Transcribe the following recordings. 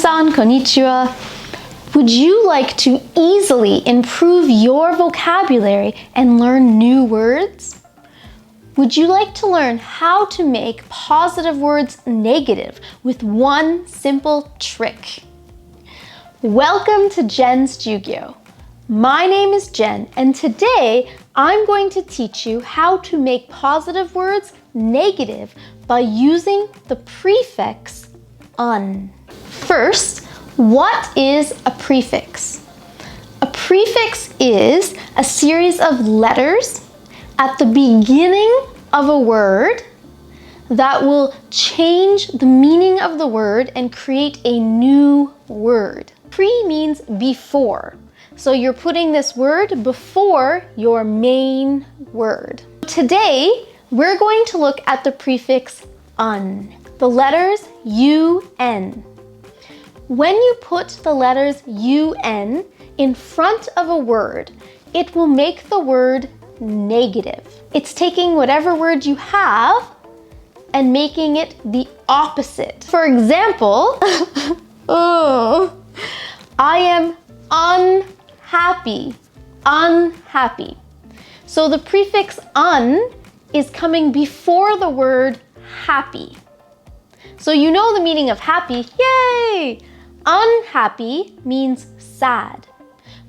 Minasan konnichiwa. Would you like to easily improve your vocabulary and learn new words? Would you like to learn how to make positive words negative with one simple trick? Welcome to Jen's Jyugyou. My name is Jen, and today I'm going to teach you how to make positive words negative by using the prefix un. First, what is a prefix? A prefix is a series of letters at the beginning of a word that will change the meaning of the word and create a new word. Pre means before. So you're putting this word before your main word. Today, we're going to look at the prefix un, the letters UN. When you put the letters UN in front of a word, it will make the word negative. It's taking whatever word you have and making it the opposite. For example, I am unhappy, unhappy. So the prefix un is coming before the word happy. So you know the meaning of happy, yay! Unhappy means sad.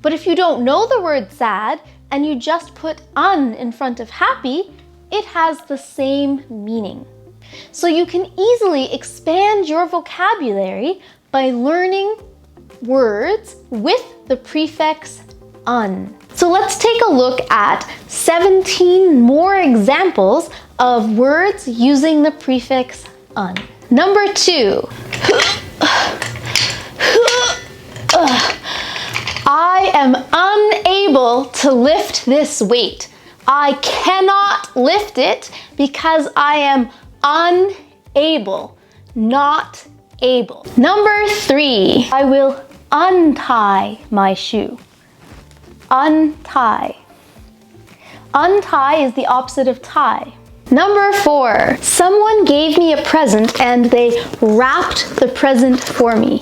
But if you don't know the word sad and you just put un in front of happy, it has the same meaning. So you can easily expand your vocabulary by learning words with the prefix un. So let's take a look at 17 more examples of words using the prefix un. Number 2. I am unable to lift this weight. I cannot lift it because I am unable, not able. Number 3. I will untie my shoe. Untie. Untie is the opposite of tie. Number 4. Someone gave me a present and they wrapped the present for me.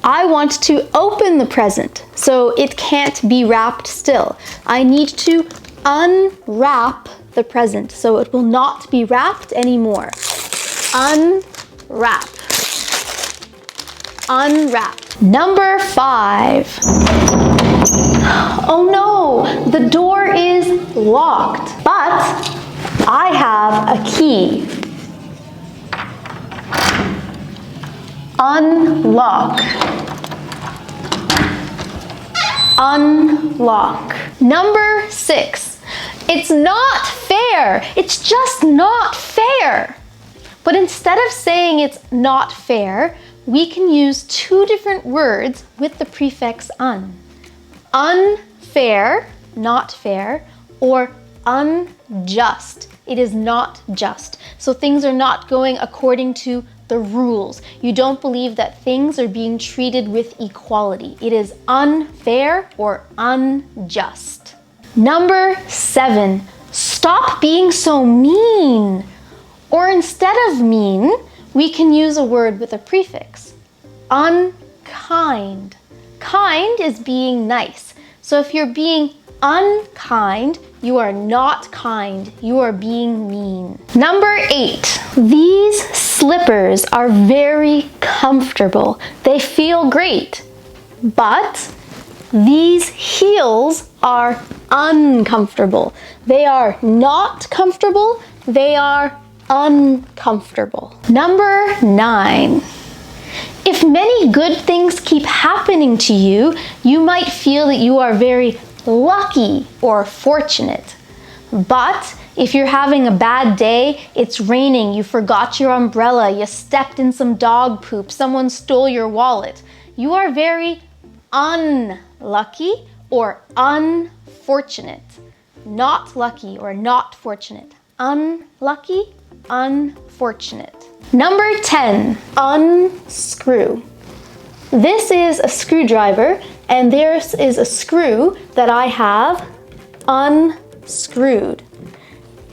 I want to open the present, so it can't be wrapped still. I need to unwrap the present, so it will not be wrapped anymore. Unwrap. Unwrap. Number 5. Oh no, the door is locked, but I have a key. Unlock. Unlock. Number 6. It's not fair. It's just not fair. But instead of saying it's not fair, we can use two different words with the prefix un. Unfair, not fair, or unjust. It is not just. So things are not going according to the rules. You don't believe that things are being treated with equality. It is unfair or unjust. Number 7, stop being so mean. Or instead of mean, we can use a word with a prefix. Unkind. Kind is being nice. So if you're being unkind, you are not kind. You are being mean. Number 8. These slippers are very comfortable. They feel great. But these heels are uncomfortable. They are not comfortable. They are uncomfortable. Number 9. If many good things keep happening to you, you might feel that you are very lucky or fortunate. But if you're having a bad day, it's raining, you forgot your umbrella, you stepped in some dog poop, someone stole your wallet, you are very unlucky or unfortunate. Not lucky or not fortunate. Unlucky, unfortunate. Number 10, unscrew. This is a screwdriver, and this is a screw that I have unscrewed.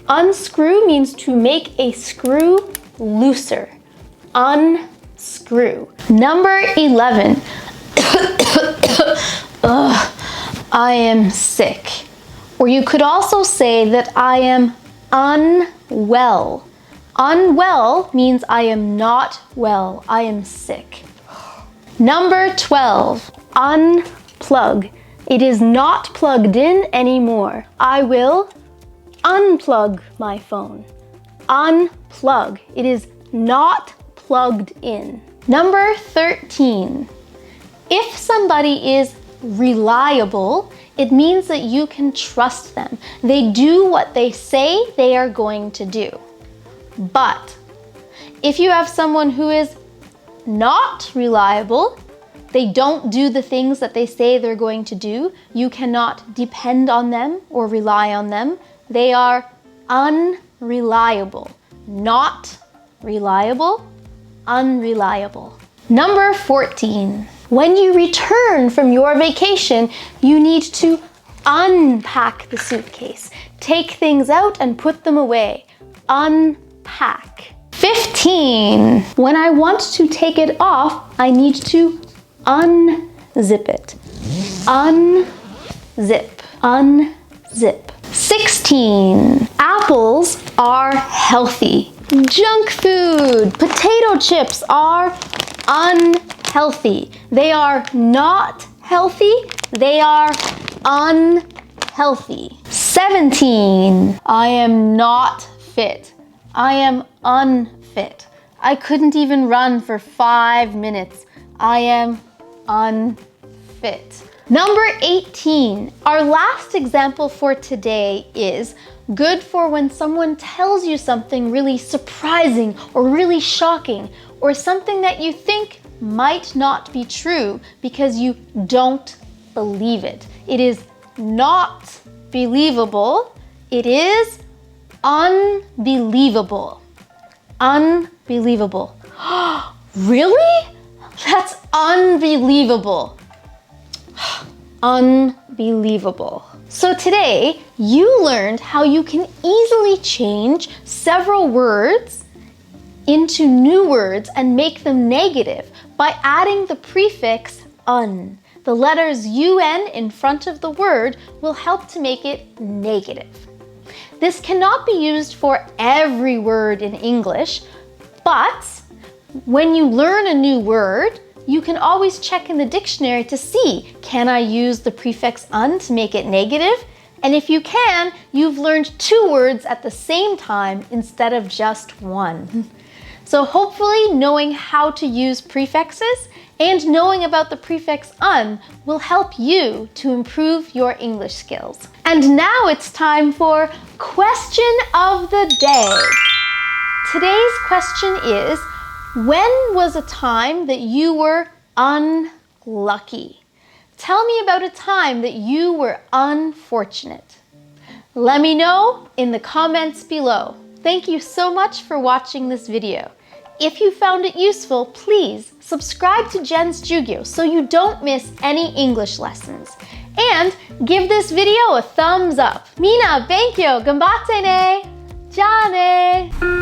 Unscrew means to make a screw looser. Unscrew. unscrew. Number 11. Ugh, I am sick. Or you could also say that I am unwell. Unwell means I am not well. I am sick. Number 12. Unplug. It is not plugged in anymore. I will unplug my phone. Unplug. It is not plugged in. Number 13. If somebody is reliable, it means that you can trust them. They do what they say they are going to do. But if you have someone who is not reliable, they don't do the things that they say they're going to do, you cannot depend on them or rely on them. They are unreliable. Not reliable, unreliable. Number 14. When you return from your vacation, you need to unpack the suitcase. Take things out and put them away. Unpack. 15. When I want to take it off, I need to unzip it. Unzip. Unzip. 16. Apples are healthy. Junk food. Potato chips are unhealthy. They are not healthy. They are unhealthy. 17. I am not fit. I am unfit. I couldn't even run for 5 minutes. I am unfit. Number 18. Our last example for today is good for when someone tells you something really surprising or really shocking, or something that you think might not be true because you don't believe it. It is not believable. It is unbelievable. Unbelievable. Really? That's unbelievable. Unbelievable. So today, you learned how you can easily change several words into new words and make them negative by adding the prefix un. The letters UN in front of the word will help to make it negative. This cannot be used for every word in English, but when you learn a new word, you can always check in the dictionary to see, can I use the prefix un to make it negative? And if you can, you've learned 2 words at the same time instead of just 1. So hopefully knowing how to use prefixes and knowing about the prefix un will help you to improve your English skills. And now it's time for question of the day. Today's question is, when was a time that you were unlucky? Tell me about a time that you were unfortunate. Let me know in the comments below. Thank you so much for watching this video. If you found it useful, please subscribe to Jen's Jyugyou so you don't miss any English lessons. And give this video a thumbs up. Mina, benkyo, ganbatte ne! Ja ne!